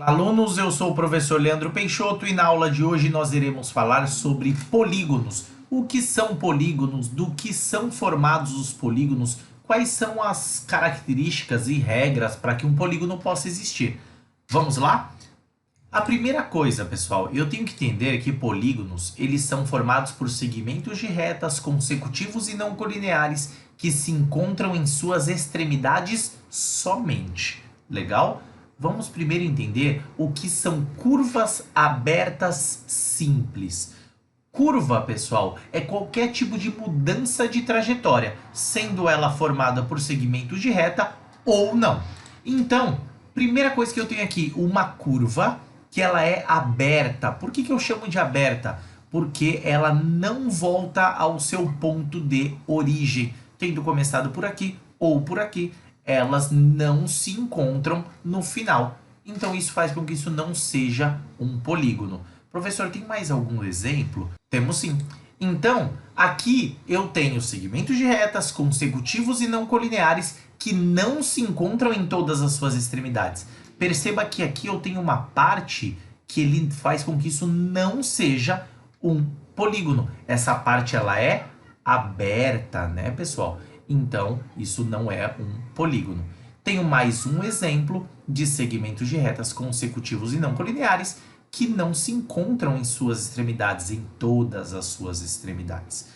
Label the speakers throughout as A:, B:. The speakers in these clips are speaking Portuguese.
A: Olá, alunos, eu sou o professor Leandro Peixoto e na aula de hoje nós iremos falar sobre polígonos. O que são polígonos, do que são formados os polígonos, quais são as características e regras para que um polígono possa existir. Vamos lá? A primeira coisa, pessoal, eu tenho que entender que polígonos, eles são formados por segmentos de retas consecutivos e não colineares que se encontram em suas extremidades somente. Legal? Vamos primeiro entender o que são curvas abertas simples. Curva, pessoal, é qualquer tipo de mudança de trajetória, sendo ela formada por segmentos de reta ou não. Então, primeira coisa que eu tenho aqui, uma curva que ela é aberta. Por que eu chamo de aberta? Porque ela não volta ao seu ponto de origem, tendo começado por aqui ou por aqui. Elas não se encontram no final. Então isso faz com que isso não seja um polígono. Professor, tem mais algum exemplo? Temos sim. Então, aqui eu tenho segmentos de retas consecutivos e não colineares que não se encontram em todas as suas extremidades. Perceba que aqui eu tenho uma parte que ele faz com que isso não seja um polígono. Essa parte ela é aberta, né, pessoal? Então, isso não é um polígono. Tenho mais um exemplo de segmentos de retas consecutivos e não colineares que não se encontram em suas extremidades, em todas as suas extremidades.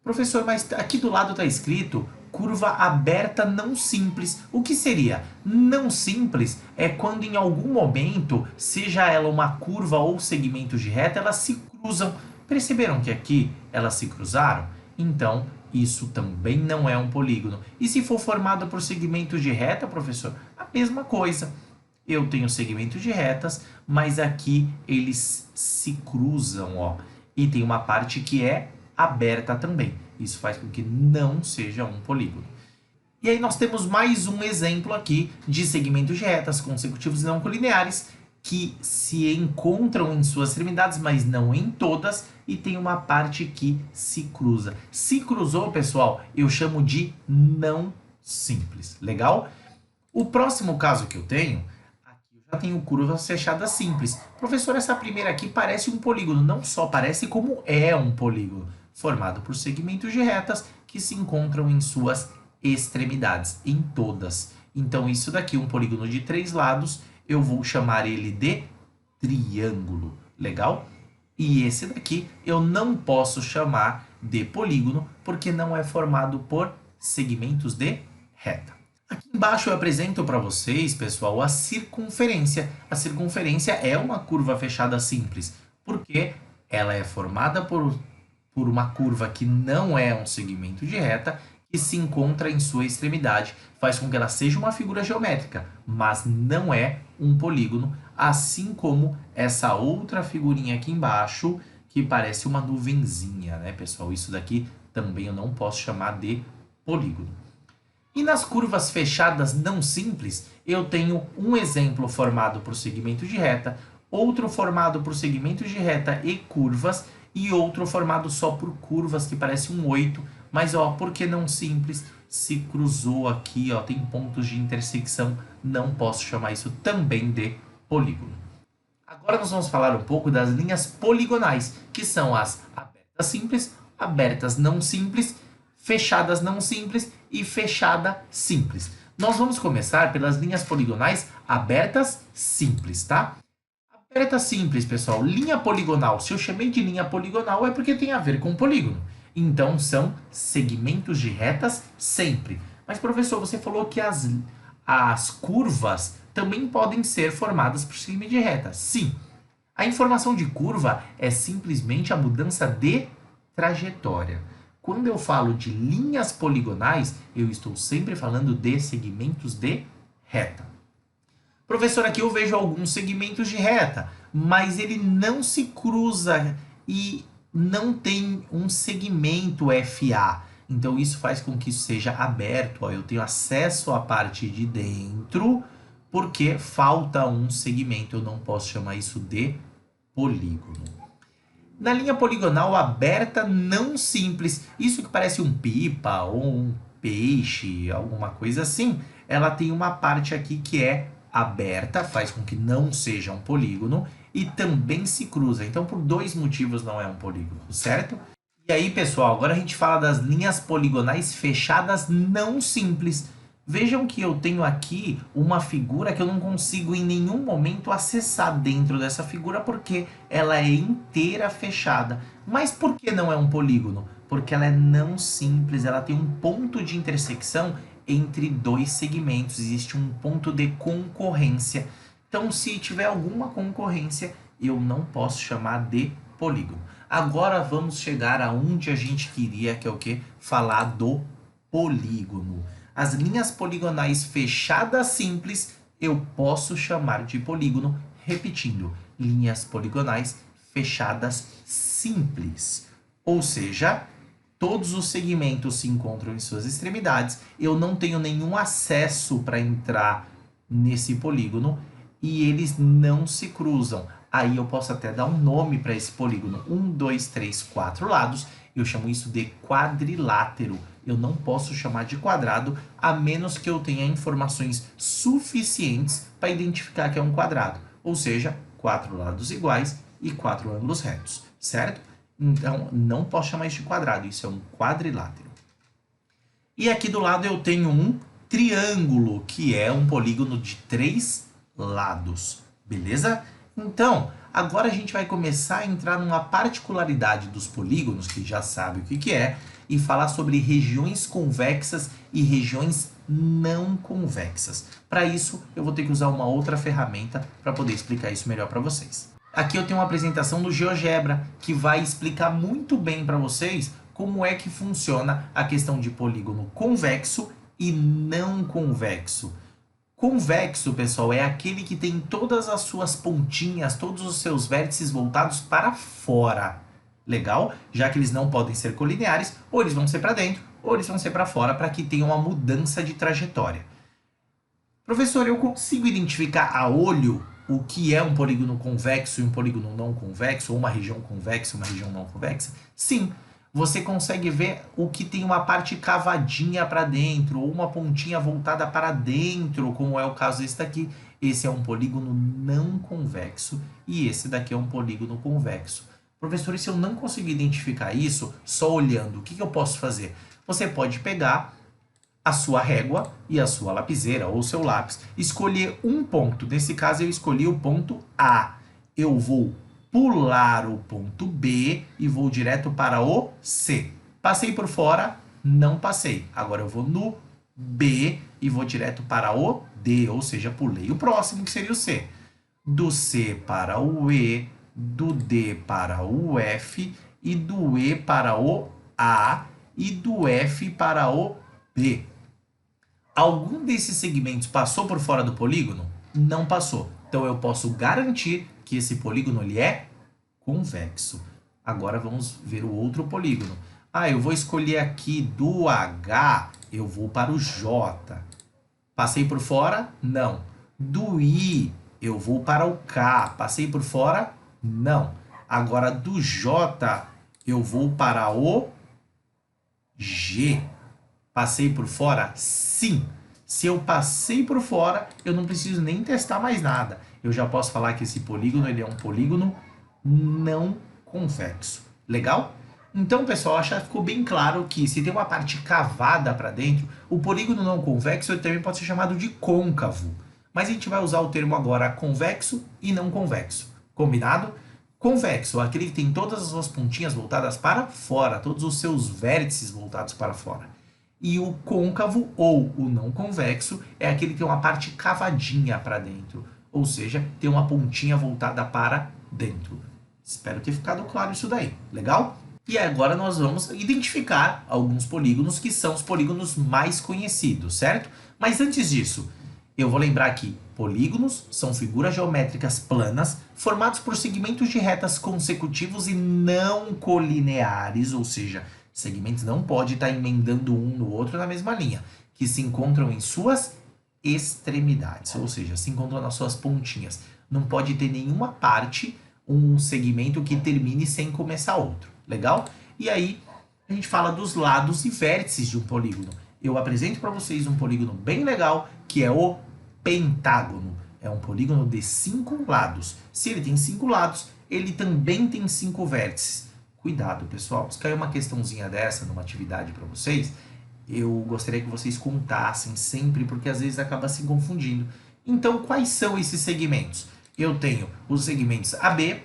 A: Professor, mas aqui do lado está escrito curva aberta não simples. O que seria? Não simples é quando em algum momento, seja ela uma curva ou segmentos de reta, elas se cruzam. Perceberam que aqui elas se cruzaram? Então, isso também não é um polígono. E se for formado por segmentos de reta, professor? A mesma coisa. Eu tenho segmentos de retas, mas aqui eles se cruzam, ó. E tem uma parte que é aberta também. Isso faz com que não seja um polígono. E aí nós temos mais um exemplo aqui de segmentos de retas consecutivos e não colineares que se encontram em suas extremidades, mas não em todas, e tem uma parte que se cruza. Se cruzou, pessoal, eu chamo de não simples. Legal? O próximo caso que eu tenho, aqui eu já tenho curvas fechadas simples. Professor, essa primeira aqui parece um polígono. Não só parece, como é um polígono, formado por segmentos de retas que se encontram em suas extremidades, em todas. Então, isso daqui, um polígono de 3 lados, eu vou chamar ele de triângulo. Legal? E esse daqui eu não posso chamar de polígono porque não é formado por segmentos de reta. Aqui embaixo eu apresento para vocês, pessoal, a circunferência. A circunferência é uma curva fechada simples, porque ela é formada por uma curva que não é um segmento de reta e se encontra em sua extremidade, faz com que ela seja uma figura geométrica, mas não é um polígono, assim como essa outra figurinha aqui embaixo, que parece uma nuvenzinha, né, pessoal? Isso daqui também eu não posso chamar de polígono. E nas curvas fechadas não simples, eu tenho um exemplo formado por segmentos de reta, outro formado por segmentos de reta e curvas, e outro formado só por curvas, que parece um 8, mas ó, por que não simples? Se cruzou aqui, ó, tem pontos de intersecção, não posso chamar isso também de polígono. Agora nós vamos falar um pouco das linhas poligonais, que são as abertas simples, abertas não simples, fechadas não simples e fechada simples. Nós vamos começar pelas linhas poligonais abertas simples, tá? Aberta simples, pessoal. Linha poligonal. Se eu chamei de linha poligonal é porque tem a ver com polígono. Então, são segmentos de retas sempre. Mas, professor, você falou que as curvas também podem ser formadas por segmento de reta. Sim. A informação de curva é simplesmente a mudança de trajetória. Quando eu falo de linhas poligonais, eu estou sempre falando de segmentos de reta. Professor, aqui eu vejo alguns segmentos de reta, mas ele não se cruza e não tem um segmento FA. Então isso faz com que isso seja aberto. Ó, eu tenho acesso à parte de dentro porque falta um segmento. Eu não posso chamar isso de polígono. Na linha poligonal aberta não simples, isso que parece um pipa ou um peixe, alguma coisa assim, ela tem uma parte aqui que é aberta, faz com que não seja um polígono, e também se cruza. Então, por dois motivos não é um polígono, certo? E aí, pessoal, agora a gente fala das linhas poligonais fechadas não simples. Vejam que eu tenho aqui uma figura que eu não consigo em nenhum momento acessar dentro dessa figura porque ela é inteira fechada. Mas por que não é um polígono? Porque ela é não simples, ela tem um ponto de intersecção entre dois segmentos, existe um ponto de concorrência. Então, se tiver alguma concorrência, eu não posso chamar de polígono. Agora vamos chegar aonde a gente queria, que é o quê? Falar do polígono. As linhas poligonais fechadas simples eu posso chamar de polígono, repetindo, linhas poligonais fechadas simples. Ou seja, todos os segmentos se encontram em suas extremidades, eu não tenho nenhum acesso para entrar nesse polígono e eles não se cruzam. Aí eu posso até dar um nome para esse polígono. 1, 2, 3, 4 lados. Eu chamo isso de quadrilátero. Eu não posso chamar de quadrado, a menos que eu tenha informações suficientes para identificar que é um quadrado. Ou seja, 4 lados iguais e 4 ângulos retos, certo? Então, não posso chamar isso de quadrado, isso é um quadrilátero. E aqui do lado eu tenho um triângulo, que é um polígono de 3 lados, beleza? Então, agora a gente vai começar a entrar numa particularidade dos polígonos, que já sabe o que é, e falar sobre regiões convexas e regiões não convexas. Para isso, eu vou ter que usar uma outra ferramenta para poder explicar isso melhor para vocês. Aqui eu tenho uma apresentação do GeoGebra, que vai explicar muito bem para vocês como é que funciona a questão de polígono convexo e não convexo. Convexo, pessoal, é aquele que tem todas as suas pontinhas, todos os seus vértices voltados para fora. Legal? Já que eles não podem ser colineares, ou eles vão ser para dentro, ou eles vão ser para fora, para que tenha uma mudança de trajetória. Professor, eu consigo identificar a olho o que é um polígono convexo e um polígono não convexo, ou uma região convexa e uma região não convexa? Sim. Você consegue ver o que tem uma parte cavadinha para dentro, ou uma pontinha voltada para dentro, como é o caso desse daqui. Esse é um polígono não convexo e esse daqui é um polígono convexo. Professor, e se eu não conseguir identificar isso, só olhando, o que eu posso fazer? Você pode pegar a sua régua e a sua lapiseira ou seu lápis, escolher um ponto. Nesse caso, eu escolhi o ponto A. Eu vou pular o ponto B e vou direto para o C. Passei por fora? Não passei. Agora eu vou no B e vou direto para o D, ou seja, pulei o próximo, que seria o C. Do C para o E, do D para o F e do E para o A e do F para o B. Algum desses segmentos passou por fora do polígono? Não passou. Então eu posso garantir que esse polígono ele é convexo. Agora vamos ver o outro polígono. Eu vou escolher aqui do H, eu vou para o J. Passei por fora? Não. Do I, eu vou para o K. Passei por fora? Não. Agora do J, eu vou para o G. Passei por fora? Sim. Se eu passei por fora, eu não preciso nem testar mais nada. Eu já posso falar que esse polígono ele é um polígono não convexo. Legal? Então, pessoal, acho que ficou bem claro que se tem uma parte cavada para dentro, o polígono não convexo ele também pode ser chamado de côncavo. Mas a gente vai usar o termo agora convexo e não convexo. Combinado? Convexo, aquele que tem todas as suas pontinhas voltadas para fora, todos os seus vértices voltados para fora. E o côncavo ou o não convexo é aquele que tem uma parte cavadinha para dentro, ou seja, tem uma pontinha voltada para dentro. Espero ter ficado claro isso daí, legal? E agora nós vamos identificar alguns polígonos que são os polígonos mais conhecidos, certo? Mas antes disso, eu vou lembrar que polígonos são figuras geométricas planas formados por segmentos de retas consecutivos e não colineares, ou seja, segmentos não podem estar emendando um no outro na mesma linha, que se encontram em suas extremidades, ou seja, se encontram nas suas pontinhas. Não pode ter nenhuma parte, um segmento que termine sem começar outro, legal? E aí a gente fala dos lados e vértices de um polígono. Eu apresento para vocês um polígono bem legal, que é o pentágono. É um polígono de 5 lados. Se ele tem 5 lados, ele também tem 5 vértices. Cuidado, pessoal. Se cair uma questãozinha dessa numa atividade para vocês, eu gostaria que vocês contassem sempre, porque às vezes acaba se confundindo. Então, quais são esses segmentos? Eu tenho os segmentos AB,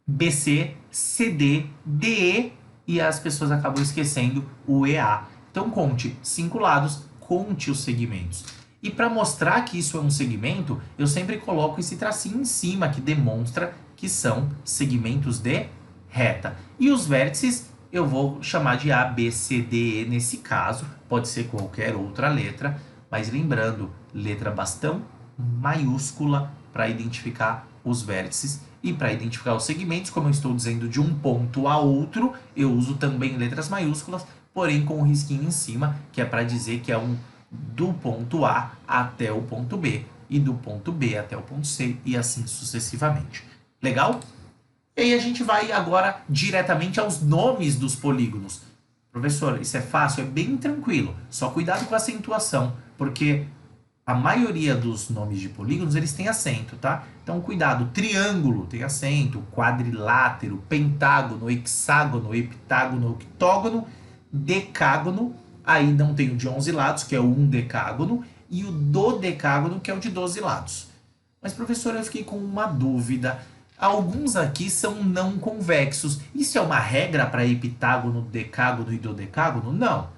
A: BC, CD, DE e as pessoas acabam esquecendo o EA. Então, conte 5 lados, conte os segmentos. E para mostrar que isso é um segmento, eu sempre coloco esse tracinho em cima que demonstra que são segmentos de reta. E os vértices eu vou chamar de A, B, C, D, E nesse caso. Pode ser qualquer outra letra, mas lembrando, letra bastão maiúscula para identificar os vértices. E para identificar os segmentos, como eu estou dizendo de um ponto a outro, eu uso também letras maiúsculas, porém com um risquinho em cima, que é para dizer que é um do ponto A até o ponto B, e do ponto B até o ponto C, e assim sucessivamente. Legal? E aí a gente vai agora diretamente aos nomes dos polígonos. Professor, isso é fácil? É bem tranquilo. Só cuidado com a acentuação, porque a maioria dos nomes de polígonos, eles têm acento, tá? Então, cuidado. Triângulo tem acento, quadrilátero, pentágono, hexágono, heptágono, octógono, decágono. Aí não tem o de 11 lados, que é o undecágono, e o dodecágono, que é o de 12 lados. Mas, professor, eu fiquei com uma dúvida. Alguns aqui são não convexos. Isso é uma regra para heptágono, decágono e dodecágono? Não.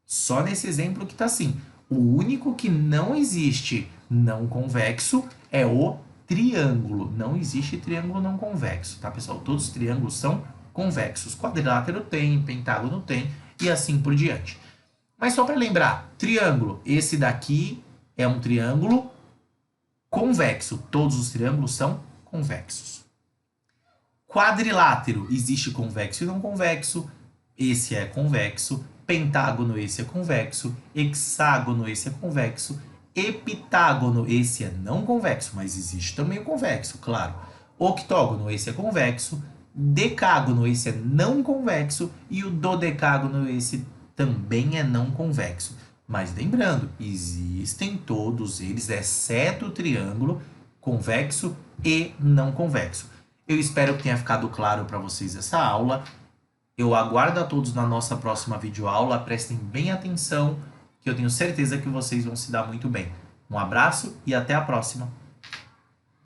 A: Só nesse exemplo que está assim. O único que não existe não convexo é o triângulo. Não existe triângulo não convexo, tá, pessoal? Todos os triângulos são convexos. Quadrilátero tem, pentágono tem e assim por diante. Mas só para lembrar, triângulo, esse daqui é um triângulo convexo. Todos os triângulos são convexos. Quadrilátero, existe convexo e não convexo. Esse é convexo. Pentágono, esse é convexo. Hexágono, esse é convexo. Heptágono, esse é não convexo, mas existe também o convexo, claro. Octógono, esse é convexo. Decágono, esse é não convexo. E o dodecágono, esse também é não convexo. Mas lembrando, existem todos eles, exceto o triângulo, convexo e não convexo. Eu espero que tenha ficado claro para vocês essa aula. Eu aguardo a todos na nossa próxima videoaula. Prestem bem atenção, que eu tenho certeza que vocês vão se dar muito bem. Um abraço e até a próxima.